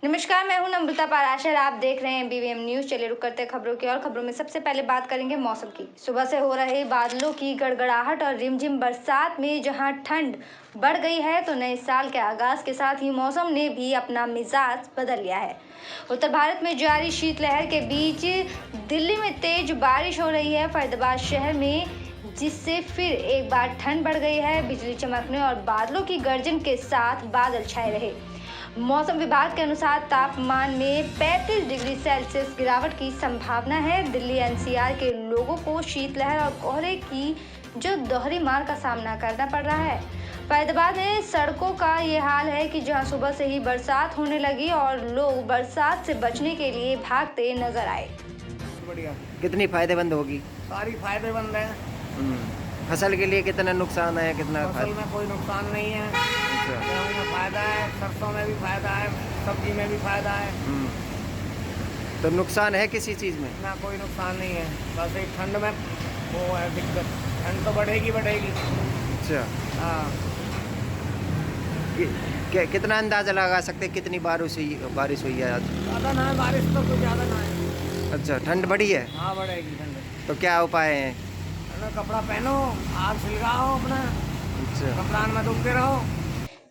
नमस्कार, मैं हूं नम्रता पाराशर। आप देख रहे हैं बीवीएम न्यूज। चलिए रुक करते हैं खबरों की। और खबरों में सबसे पहले बात करेंगे मौसम की। सुबह से हो रहे बादलों की गड़गड़ाहट और रिमझिम बरसात में जहां ठंड बढ़ गई है, तो नए साल के आगाज के साथ ही मौसम ने भी अपना मिजाज बदल लिया है। उत्तर भारत में जारी शीतलहर के बीच दिल्ली में तेज बारिश हो रही है, फरीदाबाद शहर में, जिससे फिर एक बार ठंड बढ़ गई है। बिजली चमकने और बादलों की गर्जन के साथ बादल छाए रहे। मौसम विभाग के अनुसार तापमान में 35 डिग्री सेल्सियस गिरावट की संभावना है। दिल्ली एनसीआर के लोगों को शीतलहर और कोहरे की जो दोहरी मार का सामना करना पड़ रहा है। फरीदाबाद में सड़कों का ये हाल है कि जहां सुबह से ही बरसात होने लगी और लोग बरसात से बचने के लिए भागते नजर आए। बढ़िया। कितनी फायदेमंद होगी? सारी फायदेमंद है। फसल के लिए कितना नुकसान है? कितना फसल में कोई नुकसान नहीं है। गेहूं में फायदा है, सरसों में भी फायदा है, सब्जी में भी फायदा है। तो नुकसान है किसी चीज़ में? ना, कोई नुकसान नहीं है। बस एक ठंड में वो है दिक्कत। ठंड तो बढ़ेगी। अच्छा। हाँ। कितना अंदाजा लगा सकते हैं कितनी बारिश हुई है आज? ज़्यादा ना है बारिश, तो कुछ ज़्यादा ना है। अच्छा, ठंड बढ़ी है? हाँ, बढ़ेगी ठंड। तो क्या उपाय हैं? कपड़ा पहनो, आग सिलगाओ अपना। अच्छा, कपड़ान में डूबते रहो।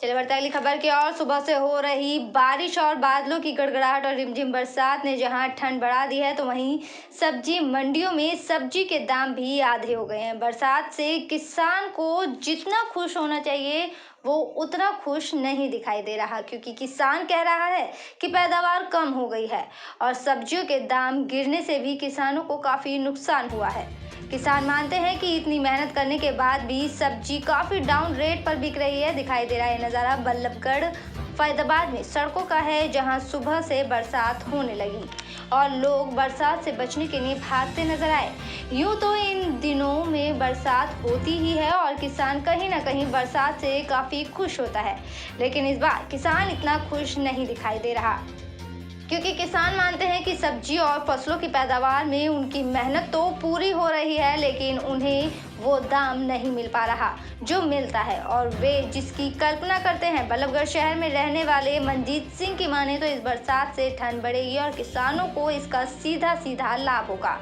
चलिए बढ़ते अगली खबर की ओर। सुबह से हो रही बारिश और बादलों की गड़गड़ाहट और रिमझिम बरसात ने जहां ठंड बढ़ा दी है, तो वहीं सब्जी मंडियों में सब्जी के दाम भी आधे हो गए हैं। बरसात से किसान को जितना खुश होना चाहिए वो उतना खुश नहीं दिखाई दे रहा, क्योंकि किसान कह रहा है कि पैदावार कम हो गई है और सब्जियों के दाम गिरने से भी किसानों को काफी नुकसान हुआ है। किसान मानते हैं कि इतनी मेहनत करने के बाद भी सब्जी काफी डाउन रेट पर बिक रही है। दिखाई दे रहा है नजारा बल्लभगढ़ फरीदाबाद में सड़कों का है, जहां सुबह से बरसात होने लगी और लोग बरसात से बचने के लिए भागते नजर आए। यूं तो इन दिनों में बरसात होती ही है और किसान कहीं ना कहीं बरसात से काफी खुश होता है, लेकिन इस बार किसान इतना खुश नहीं दिखाई दे रहा, क्योंकि किसान मानते हैं कि सब्जी और फसलों की पैदावार में उनकी मेहनत तो पूरी हो रही है, लेकिन उन्हें वो दाम नहीं मिल पा रहा जो मिलता है और वे जिसकी कल्पना करते हैं। बल्लभगढ़ शहर में रहने वाले मनजीत सिंह की माने तो इस बरसात से ठंड बढ़ेगी और किसानों को इसका सीधा सीधा लाभ होगा।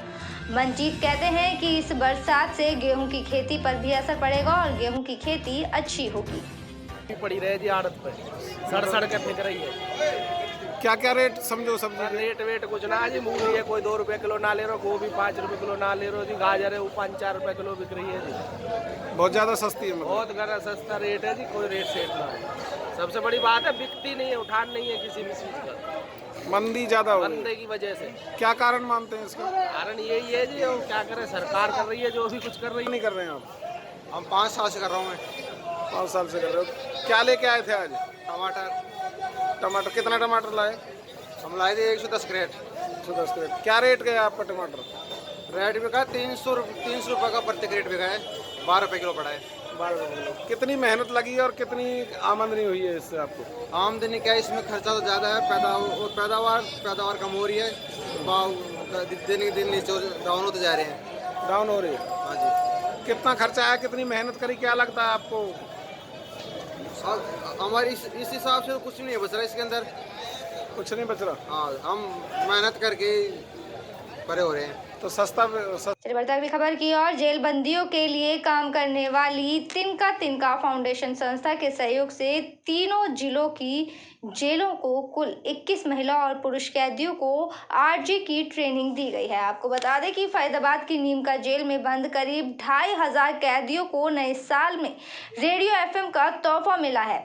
मनजीत कहते हैं कि इस बरसात से गेहूं की खेती पर भी असर पड़ेगा और गेहूं की खेती अच्छी होगी। पड़ी रहे जी आड़त पे सड़ के फेंक रही है। क्या क्या रेट समझो सब्जी? रेट वेट कुछ ना जी। मूली है कोई 2 रुपए किलो ना ले रहा, गोभी 5 रुपए किलो ना ले रहा जी। गाजर है वो 5-4 रुपए किलो बिक रही है जी। बहुत ज़्यादा सस्ती है। बहुत गरा सस्ता रेट है जी, कोई रेट सेट ना है। सबसे बड़ी बात है बिकती नहीं है, उठान नहीं है किसी भी चीज़ का। मंदी ज़्यादा हो मंदी की वजह से। क्या कारण मानते हैं इसका? कारण यही है जी, और क्या करे, सरकार कर रही है जो भी कुछ कर रही है। नहीं कर रहे हैं आप? हम 5 साल से कर रहा हूँ मैं। 5 साल से कर रहे हो। क्या लेके आए थे आज? टमाटर कितना टमाटर लाए? हम लाए थे 110 क्रेट। 110 क्रेट। क्या रेट गया आपका टमाटर? रेट बिका 300 रुपये का प्रति क्रेट बिका है। 12 रुपये किलो पड़ा है। 12 रुपये किलो। कितनी मेहनत लगी है और कितनी आमदनी हुई है इससे आपको? आमदनी क्या है, इसमें खर्चा तो ज़्यादा है। पैदावार कम हो रही है। भाव दिन के दिन नीचे डाउन होते जा रहे हैं। डाउन हो रही है? हाँ जी। कितना खर्चा आया, कितनी मेहनत करी, क्या लगता है आपको? हमारी इस हिसाब से कुछ नहीं बच रहा इसके अंदर। कुछ नहीं बच रहा? हाँ, हम मेहनत करके बड़े हो रहे हैं। तो सस्ता। चलिए बढ़ते अगली खबर की ओर। जेल बंदियों के लिए काम करने वाली तिनका फाउंडेशन संस्था के सहयोग से तीनों जिलों की जेलों को कुल 21 महिला और पुरुष कैदियों को आरजी की ट्रेनिंग दी गई है। आपको बता दें कि फरीदाबाद की नीमका जेल में बंद करीब 2500 कैदियों को नए साल में रेडियो एफएम का तोहफा मिला है।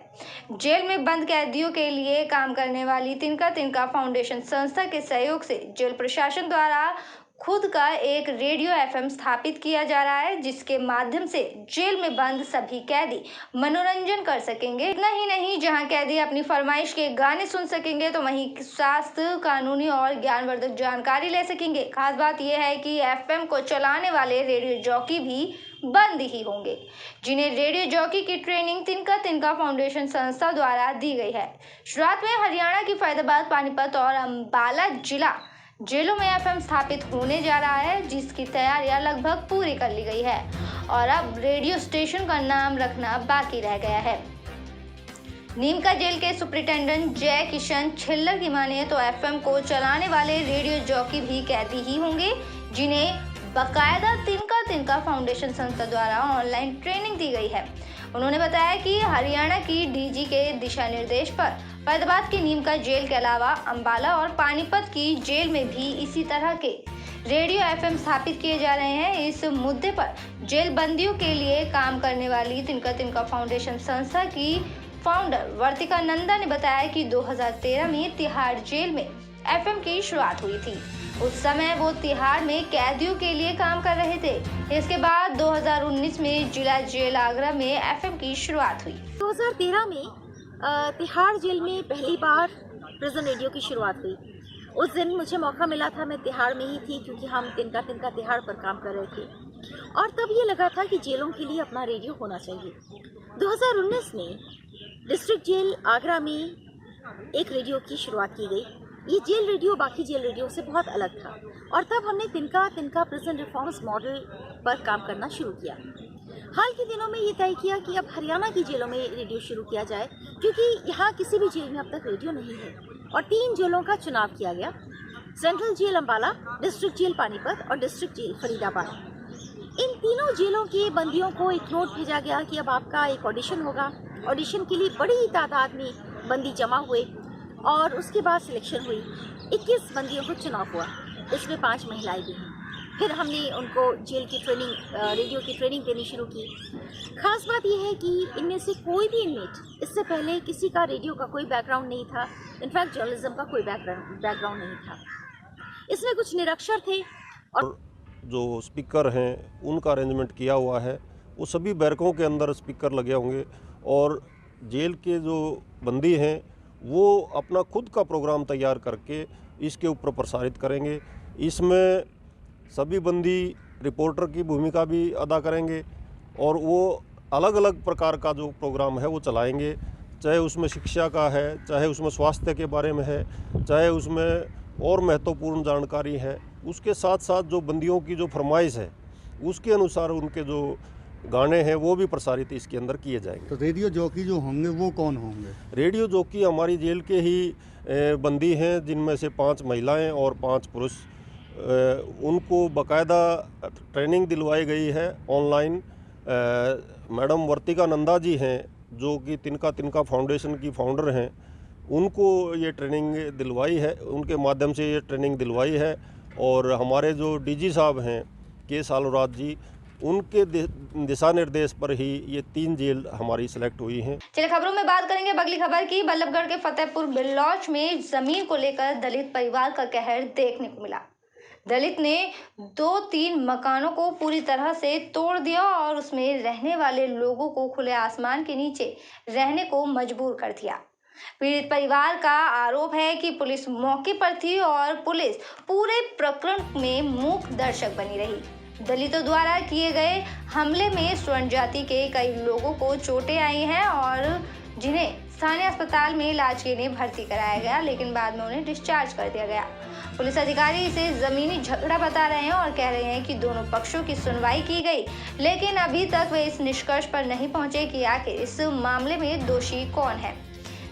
जेल में बंद कैदियों के लिए काम करने वाली तिनका फाउंडेशन संस्था के सहयोग से जेल प्रशासन द्वारा खुद का एक रेडियो एफएम स्थापित किया जा रहा है, जिसके माध्यम से जेल में बंद सभी कैदी मनोरंजन कर सकेंगे। इतना ही नहीं, जहां कैदी अपनी फरमाइश के गाने सुन सकेंगे, तो वहीं स्वास्थ्य, कानूनी और ज्ञानवर्धक जानकारी ले सकेंगे। खास बात यह है कि एफएम को चलाने वाले रेडियो जॉकी भी बंद ही होंगे, जिन्हें रेडियो जॉकी की ट्रेनिंग तिनका फाउंडेशन संस्था द्वारा दी गई है। शुरुआत में हरियाणा की फरीदाबाद, पानीपत और अंबाला जिला जेलों में एफएम स्थापित होने जा रहा है, जिसकी तैयारियां लगभग पूरी कर ली गई है और अब रेडियो स्टेशन का नाम रखना बाकी रह गया है। नीमका जेल के सुपरिटेंडेंट जय किशन छिल्लर की माने तो एफएम को चलाने वाले रेडियो जॉकी भी कैदी ही होंगे, जिन्हें बकायदा तिनका फाउंडेशन संस्था द्वारा ऑनलाइन ट्रेनिंग दी गई है। उन्होंने बताया कि हरियाणा की डीजी के दिशा निर्देश पर फैजाबाद की नीमका जेल के अलावा अंबाला और पानीपत की जेल में भी इसी तरह के रेडियो एफएम स्थापित किए जा रहे हैं। इस मुद्दे पर जेल बंदियों के लिए काम करने वाली तिनका फाउंडेशन संस्था की फाउंडर वर्तिका नंदा ने बताया कि 2013 में तिहाड़ जेल में एफएम की शुरुआत हुई थी। उस समय वो तिहाड़ में कैदियों के लिए काम कर रहे थे। इसके बाद 2019 में जिला जेल आगरा में एफएम की शुरुआत हुई। 2013 में तिहाड़ जेल में पहली बार प्रिजन रेडियो की शुरुआत हुई। उस दिन मुझे मौका मिला था, मैं तिहाड़ में ही थी क्योंकि हम तिनका तिहाड़ पर काम कर रहे थे और तब ये लगा था कि जेलों के लिए अपना रेडियो होना चाहिए। 2019 में डिस्ट्रिक्ट जेल आगरा में एक रेडियो की शुरुआत की गई। ये जेल रेडियो बाकी जेल रेडियो से बहुत अलग था और तब हमने तिनका प्रिजन रिफॉर्म्स मॉडल पर काम करना शुरू किया। हाल के दिनों में ये तय किया कि अब हरियाणा की जेलों में रेडियो शुरू किया जाए, क्योंकि यहाँ किसी भी जेल में अब तक रेडियो नहीं है और 3 जेलों का चुनाव किया गया, central jail Ambala, district jail Panipat और डिस्ट्रिक्ट जेल फरीदाबाद। इन तीनों जेलों के बंदियों को एक नोट भेजा गया कि अब आपका एक ऑडिशन होगा। ऑडिशन के लिए बड़ी तादाद में बंदी जमा हुए और उसके बाद सिलेक्शन हुई। 21 बंदियों को चुनाव हुआ, इसमें 5 महिलाएं भी हैं। फिर हमने उनको जेल की ट्रेनिंग, रेडियो की ट्रेनिंग देनी शुरू की। खास बात यह है कि इनमें से कोई भी इनमेट इससे पहले किसी का रेडियो का कोई बैकग्राउंड नहीं था, इनफैक्ट जर्नलिज्म का कोई बैकग्राउंड नहीं था। इसमें कुछ निरक्षर थे और जो स्पीकर हैं उनका अरेंजमेंट किया हुआ है। वो सभी बैरकों के अंदर स्पीकर लगे होंगे और जेल के जो बंदी हैं वो अपना खुद का प्रोग्राम तैयार करके इसके ऊपर प्रसारित करेंगे। इसमें सभी बंदी रिपोर्टर की भूमिका भी अदा करेंगे और वो अलग अलग प्रकार का जो प्रोग्राम है वो चलाएंगे, चाहे उसमें शिक्षा का है, चाहे उसमें स्वास्थ्य के बारे में है, चाहे उसमें और महत्वपूर्ण जानकारी है। उसके साथ साथ जो बंदियों की जो फरमाइश है उसके अनुसार उनके जो गाने हैं वो भी प्रसारित इसके अंदर किए जाएंगे। तो रेडियो जॉकी जो होंगे वो कौन होंगे? रेडियो जॉकी हमारी जेल के ही बंदी हैं, जिनमें से 5 महिलाएं और 5 पुरुष। उनको बाकायदा ट्रेनिंग दिलवाई गई है ऑनलाइन। मैडम वर्तिका नंदा जी हैं जो कि तिनका फाउंडेशन की फाउंडर हैं, उनको ये ट्रेनिंग दिलवाई है, उनके माध्यम से ये ट्रेनिंग दिलवाई है। और हमारे जो डीजी साहब हैं के सालुराज जी, उनके दिशा निर्देश पर ही ये 3 जेल हमारी सिलेक्ट हुई हैं। चलिए खबरों में बात करेंगे अगली खबर की। बल्लभगढ़ के फतेहपुर बिल्लौच में जमीन को लेकर दलित परिवार का कहर देखने को मिला। दलित ने 2-3 मकानों को पूरी तरह से तोड़ दिया और उसमें रहने वाले लोगों को खुले आसमान के नीचे रहने को मजबूर कर दिया। पीड़ित परिवार का आरोप है कि पुलिस मौके पर थी और पुलिस पूरे प्रकरण में मूक दर्शक बनी रही। दलितों द्वारा किए गए हमले में स्वर्ण जाति के कई लोगों को चोटें आई हैं और जिन्हें स्थानीय अस्पताल में इलाज के लिए भर्ती कराया गया, लेकिन बाद में उन्हें डिस्चार्ज कर दिया गया। पुलिस अधिकारी इसे जमीनी झगड़ा बता रहे हैं और कह रहे हैं कि दोनों पक्षों की सुनवाई की गई, लेकिन अभी तक वे इस निष्कर्ष पर नहीं पहुंचे कि आखिर इस मामले में दोषी कौन है।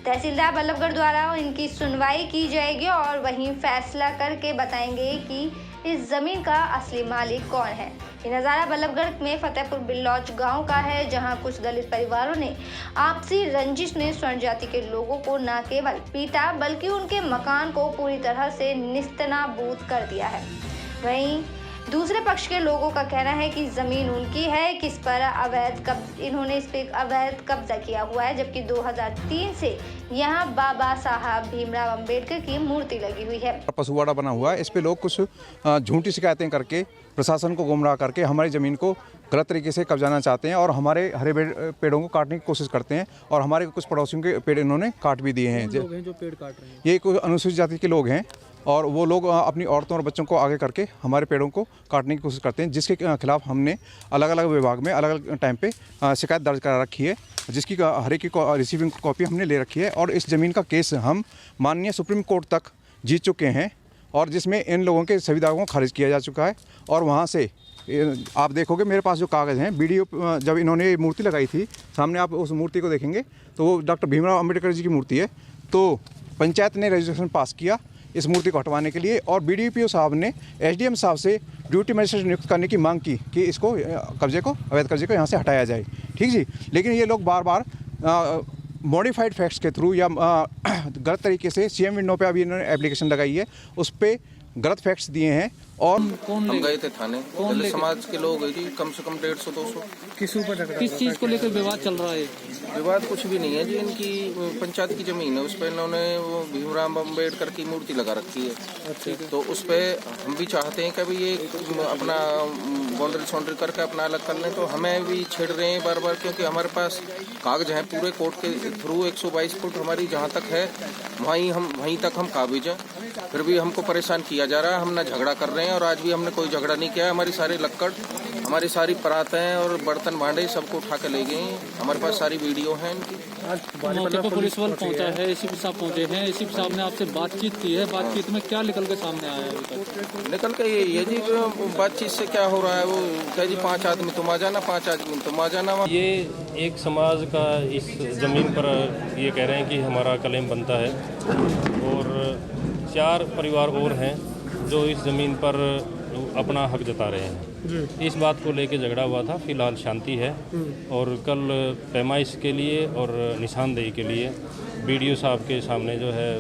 तहसीलदार बल्लभगढ़ द्वारा इनकी सुनवाई की जाएगी और वहीं फैसला करके बताएंगे कि इस जमीन का असली मालिक कौन है। ये नज़ारा बल्लभगढ़ में फतेहपुर बिल्लौच गांव का है, जहां कुछ दलित परिवारों ने आपसी रंजिश में स्वर्ण जाति के लोगों को न केवल पीटा बल्कि उनके मकान को पूरी तरह से निस्तनाबूद कर दिया है। वहीं दूसरे पक्ष के लोगों का कहना है कि जमीन उनकी है, किस पर इन्होंने इस पर अवैध कब्जा किया हुआ है, जबकि 2003 से यहाँ बाबा साहब भीमराव अंबेडकर की मूर्ति लगी हुई है। पशुवाड़ा बना हुआ है, इस पे लोग कुछ झूठी शिकायतें करके प्रशासन को गुमराह करके हमारी ज़मीन को गलत तरीके से कब्जाना चाहते हैं और हमारे हरे पेड़ों को काटने की कोशिश करते हैं और हमारे कुछ पड़ोसियों के पेड़ इन्होंने काट भी दिए हैं। जो पेड़ काट रहे हैं ये कुछ अनुसूचित जाति के लोग हैं और वो लोग अपनी औरतों और बच्चों को आगे करके हमारे पेड़ों को काटने की कोशिश करते हैं, जिसके खिलाफ हमने अलग अलग विभाग में अलग अलग टाइम पे शिकायत दर्ज करा रखी है, जिसकी हर एक की रिसीविंग कॉपी हमने ले रखी है और इस ज़मीन का केस हम माननीय सुप्रीम कोर्ट तक जीत चुके हैं और जिसमें इन लोगों के सभी दावों को खारिज किया जा चुका है और वहाँ से आप देखोगे मेरे पास जो कागज़ हैं, वीडियो जब इन्होंने ये मूर्ति लगाई थी, सामने आप उस मूर्ति को देखेंगे तो वो डॉक्टर भीमराव अंबेडकर जी की मूर्ति है। तो पंचायत ने रेजोल्यूशन पास किया इस मूर्ति को हटवाने के लिए, और BDPO साहब ने SDM साहब से ड्यूटी मजिस्ट्रेट नियुक्त करने की मांग की कि इसको अवैध कब्जे को यहाँ से हटाया जाए। ठीक जी, लेकिन ये लोग बार बार मॉडिफाइड फैक्ट्स के थ्रू या गलत तरीके से CM विंडो पे अभी इन्होंने एप्लीकेशन लगाई है, उस पर गलत फैक्ट्स दिए हैं। और हम गए थे थाने, दलित समाज के लोग हैं जी, कम से कम 150-200। किस चीज़ को लेकर विवाद चल रहा है? विवाद कुछ भी नहीं है जी, इनकी पंचायत की जमीन है, उस पर इन्होंने वो भीमराव अम्बेडकर की मूर्ति लगा रखी है। तो उस पर हम भी चाहते हैं कि अभी ये अपना बाउंड्री करके अपना अलग कर लें, तो हमें भी छेड़ रहे हैं बार बार, क्योंकि हमारे पास कागज हैं पूरे कोर्ट के थ्रू। 122 फुट हमारी जहाँ तक है वहीं तक हम काबिज हैं, फिर भी हमको परेशान किया जा रहा है। हम ना झगड़ा कर रहे हैं, और आज भी हमने कोई झगड़ा नहीं किया है। हमारी सारी लक्कड़, हमारी सारी परातें और बर्तन भांडे सबको उठा के ले गए। हमारे पास सारी वीडियो हैं इनकी। मौके पर पुलिस बल पहुंचा है, एसीपी साहब पहुंचे हैं, एसीपी साहब ने आपसे बातचीत की है। बातचीत में क्या निकल के सामने आया है अभी तक? निकल के ये जी बातचीत से क्या हो रहा है, वो क्या जी 5 आदमी तुम आ जाना, 5 आदमी तुम आ जाना। ये एक समाज का इस ज़मीन पर ये कह रहे हैं कि हमारा क्लेम बनता है, और 4 परिवार और हैं जो इस ज़मीन पर अपना हक जता रहे हैं। इस बात को लेके झगड़ा हुआ था, फिलहाल शांति है। और कल पैमाइश के लिए और निशानदेही के लिए BDO साहब के सामने जो है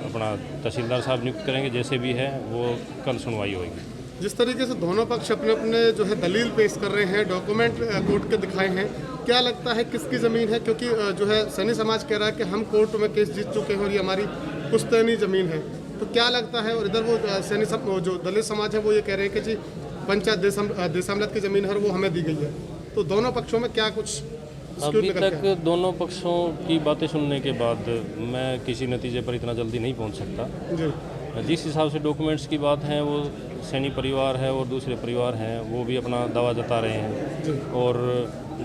अपना तहसीलदार साहब नियुक्त करेंगे, जैसे भी है वो कल सुनवाई होगी। जिस तरीके से दोनों पक्ष अपने अपने जो है दलील पेश कर रहे हैं, डॉक्यूमेंट कोर्ट के दिखाए हैं, क्या लगता है किसकी ज़मीन है? क्योंकि जो है सैनी समाज कह रहा है कि हम कोर्ट में केस जीत चुके हैं और ये हमारी पुश्तैनी ज़मीन है, तो क्या लगता है? और इधर वो सैनी जो दलित समाज है वो ये कह रहे हैं कि जी पंचायत देशामलत की ज़मीन है वो हमें दी गई है। तो दोनों पक्षों में क्या कुछ अभी तक दोनों पक्षों की बातें सुनने के बाद मैं किसी नतीजे पर इतना जल्दी नहीं पहुंच सकता। जिस हिसाब से डॉक्यूमेंट्स की बात है, वो सैनी परिवार है और दूसरे परिवार हैं, वो भी अपना दावा जता रहे हैं। और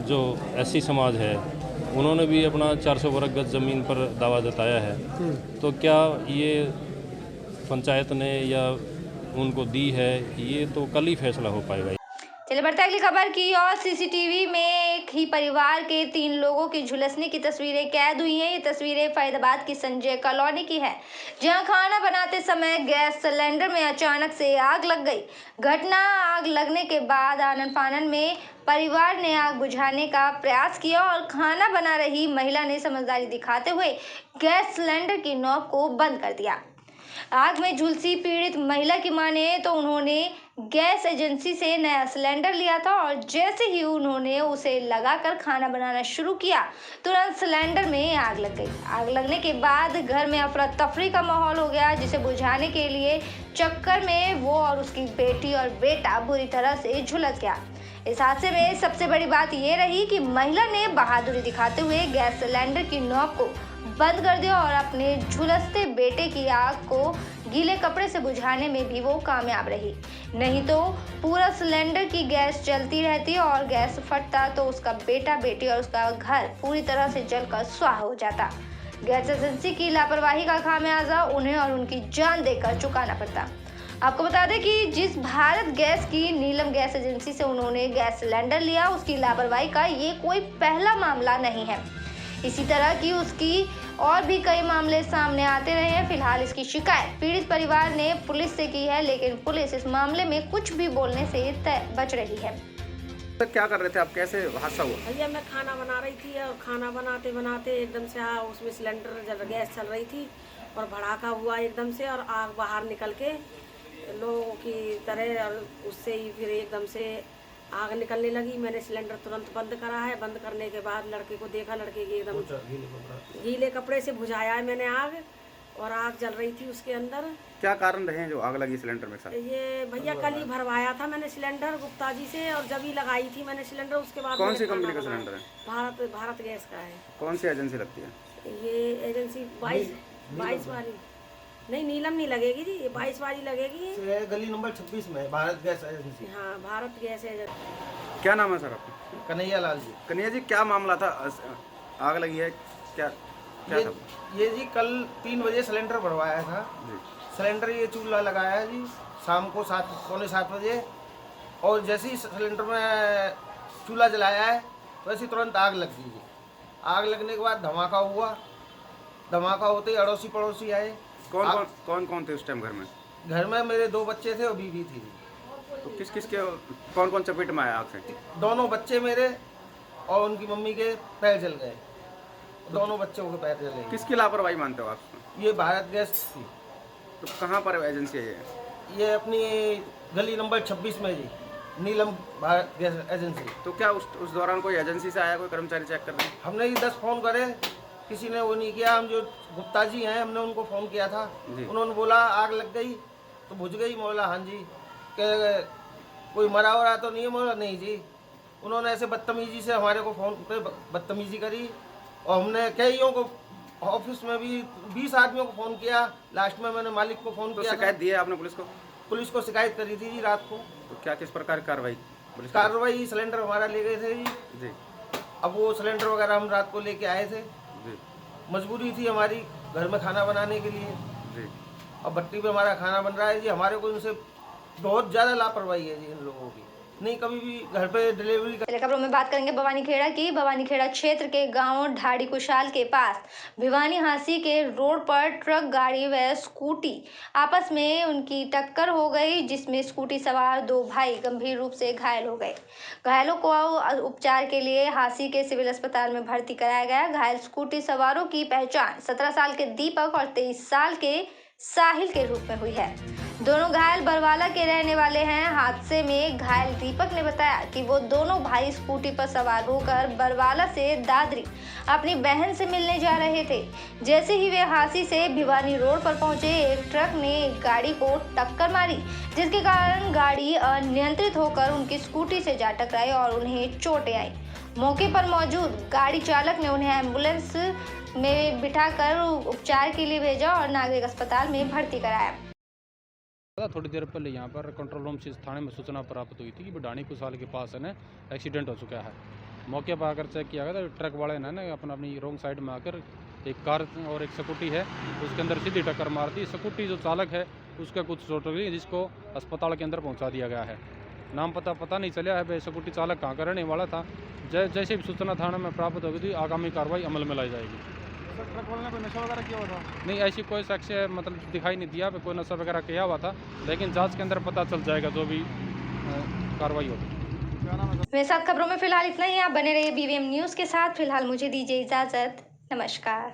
जो SC समाज है उन्होंने भी अपना 400 वर्ग गज ज़मीन पर दावा जताया है। तो क्या ये पंचायत ने या उनको दी है, ये तो कल ही फैसला हो पाएगा। चलिए बढ़ते अगली खबर की और। CCTV में एक ही परिवार के 3 लोगों की झुलसने की तस्वीरें कैद हुई हैं। ये तस्वीरें फरीदाबाद की संजय कॉलोनी की है, जहां खाना बनाते समय गैस सिलेंडर में अचानक से आग लग गई। आग लगने के बाद आनन फानन में परिवार ने आग बुझाने का प्रयास किया और खाना बना रही महिला ने समझदारी दिखाते हुए गैस सिलेंडर की नॉब को बंद कर दिया। आग में झुलसी पीड़ित महिला की माने तो उन्होंने गैस एजेंसी से नया सिलेंडर लिया था, और जैसे ही उन्होंने उसे लगाकर खाना बनाना शुरू किया, तुरंत सिलेंडर में आग लग गई। आग लगने के बाद घर में अफरा तफरी का माहौल हो गया, जिसे बुझाने के लिए चक्कर में वो और उसकी बेटी और बेटा बुरी तरह से झुलस गया। इस हादसे में सबसे बड़ी बात ये रही कि महिला ने बहादुरी दिखाते हुए गैस सिलेंडर की नॉब को बंद कर दिया और अपने झुलसते बेटे की आग को गीले कपड़े से बुझाने में भी वो कामयाब रही। नहीं तो पूरा सिलेंडर की गैस चलती रहती और गैस फटता तो उसका बेटा, बेटी और उसका घर पूरी तरह से जलकर स्वाह हो जाता। गैस एजेंसी की लापरवाही का खामियाजा उन्हें और उनकी जान देकर चुकाना पड़ता। आपको बता दें कि जिस भारत गैस की नीलम गैस एजेंसी से उन्होंने गैस सिलेंडर लिया, उसकी लापरवाही का ये कोई पहला मामला नहीं है। इसी तरह की उसकी और भी कई मामले सामने आते रहे हैं। फिलहाल इसकी शिकायत पीड़ित परिवार ने पुलिस से की है, लेकिन पुलिस इस मामले में कुछ भी बोलने से बच रही है। तो क्या कर रहे थे आप, कैसे हादसा हुआ? भैया मैं खाना बना रही थी और खाना बनाते बनाते एकदम से उसमें सिलेंडर गैस चल रही थी और भड़ाका हुआ एकदम से, और आग बाहर निकल के लोगों की तरह, और उससे ही फिर एकदम से आग निकलने लगी। मैंने सिलेंडर तुरंत बंद करा है। बंद करने के बाद लड़के को देखा, लड़के की एकदम गीले कपड़े से बुझाया है मैंने आग, और आग जल रही थी उसके अंदर। क्या कारण रहे जो आग लगी सिलेंडर में? ये भैया कल ही भरवाया था मैंने सिलेंडर गुप्ता जी से, और जब ही लगाई थी मैंने सिलेंडर, उसके बाद कौन सी कंपनी का सिलेंडर है? भारत गैस का है। कौन सी एजेंसी लगती है? ये एजेंसी 22 वाली नहीं, नीलम नहीं लगेगी जी, ये 22 वाली लगेगी। गली नंबर 26 में भारत गैस एजेंसी। हाँ, भारत गैस एजेंसी। क्या नाम है सर आपका? कन्हैया लाल जी। कन्हैया जी, क्या मामला था, आग लगी है, क्या था? ये जी कल 3 बजे सिलेंडर भरवाया था जी। सिलेंडर ये चूल्हा लगाया है जी शाम को 7 पौने 7 बजे, और जैसे ही सिलेंडर में चूल्हा जलाया है वैसे तुरंत आग लग गई। आग लगने के बाद धमाका हुआ। धमाका होते ही अड़ोसी पड़ोसी आए। कौन कौन थे उस टाइम घर में? घर में मेरे 2 बच्चे थे और बीवी थी। तो किस के कौन चपेट में आया आग से? दोनों बच्चे मेरे और उनकी मम्मी के पैर जल गए। दोनों बच्चों के पैर जले। किसकी लापरवाही मानते हो आप? ये भारत गैस थी। तो कहाँ पर एजेंसी है ये अपनी गली नंबर 26 में जी, नीलम भारत गैस एजेंसी। तो क्या उस दौरान कोई एजेंसी से आया, कोई कर्मचारी चेक करने? हमने 10 फ़ोन करे, किसी ने वो नहीं किया। हम जो गुप्ता जी हैं हमने उनको फ़ोन किया था। उन्होंने बोला आग लग गई तो बुझ गई। बोला हाँ जी। कोई मरा हो रहा तो नहीं है? बोला नहीं जी। उन्होंने ऐसे बदतमीजी से हमारे को फ़ोन पे बदतमीजी करी और हमने कईयों को ऑफिस में भी 20 आदमियों को फ़ोन किया। लास्ट में मैंने मालिक को फ़ोन किया। शिकायत दी है आपने पुलिस को? पुलिस को शिकायत करी थी जी रात को। तो क्या किस प्रकार की कार्रवाई? कार्रवाई सिलेंडर हमारा ले गए थे जी। अब वो सिलेंडर वगैरह हम रात को लेके आए थे जी। मजबूरी थी हमारी घर में खाना बनाने के लिए जी। और भट्टी पे हमारा खाना बन रहा है जी। हमारे को इनसे बहुत ज़्यादा लापरवाही है जी इन लोगों की। नहीं कभी भी घर पे डिलीवरी। पहले खबरों में बात करेंगे भवानीखेड़ा की। भवानीखेड़ा क्षेत्र के गांव ढाड़ी कुशाल के पास भिवानी हांसी के रोड पर ट्रक गाड़ी व स्कूटी आपस में उनकी टक्कर हो गई, जिसमें स्कूटी सवार 2 भाई गंभीर रूप से घायल हो गए। घायलों को उपचार के लिए हांसी के सिविल अस्पताल में भर्ती कराया गया। घायल स्कूटी सवारों की पहचान 17 साल के दीपक और 23 साल के साहिल के रूप में हुई है। दोनों घायल बरवाला के रहने वाले हैं। हादसे में घायल दीपक ने बताया कि वो दोनों भाई स्कूटी पर सवार होकर बरवाला से दादरी अपनी बहन से मिलने जा रहे थे। जैसे ही वे हांसी से भिवानी रोड पर पहुंचे, एक ट्रक ने एक गाड़ी को टक्कर मारी, जिसके कारण गाड़ी अनियंत्रित होकर उनकी स्कूटी से जा टकराई और उन्हें चोटें आई। मौके पर मौजूद गाड़ी चालक ने उन्हें एम्बुलेंस में बिठाकर उपचार के लिए भेजा और नागरिक अस्पताल में भर्ती कराया। थोड़ी देर पहले यहाँ पर कंट्रोल रूम से थाने में सूचना प्राप्त हुई थी कि ढाणी कुशाल के पास है ना एक्सीडेंट हो चुका है। मौके पर आकर चेक किया गया तो ट्रक वाले ने ना अपनी रोंग साइड में आकर एक कार और एक स्कूटी है उसके अंदर सीधी टक्कर मार दी। स्कूटी जो चालक है उसका कुछ चोट लगी, जिसको अस्पताल के अंदर पहुँचा दिया गया है। नाम पता नहीं चला है भाई स्कूटी चालक कहाँ का रहने वाला था। जैसे भी सूचना थाने में प्राप्त होगी थी, आगामी कार्रवाई अमल में लाई जाएगी। ट्रक वाले ने कोई नशा वगैरह किया हुआ था? नहीं, ऐसी कोई शख्स मतलब दिखाई नहीं दिया कोई नशा वगैरह किया हुआ था, लेकिन जांच के अंदर पता चल जाएगा जो भी कार्रवाई होगी। मेरे साथ खबरों में फिलहाल इतना ही। आप बने रहिए BVM न्यूज़ के साथ। फिलहाल मुझे दीजिए इजाज़त। नमस्कार।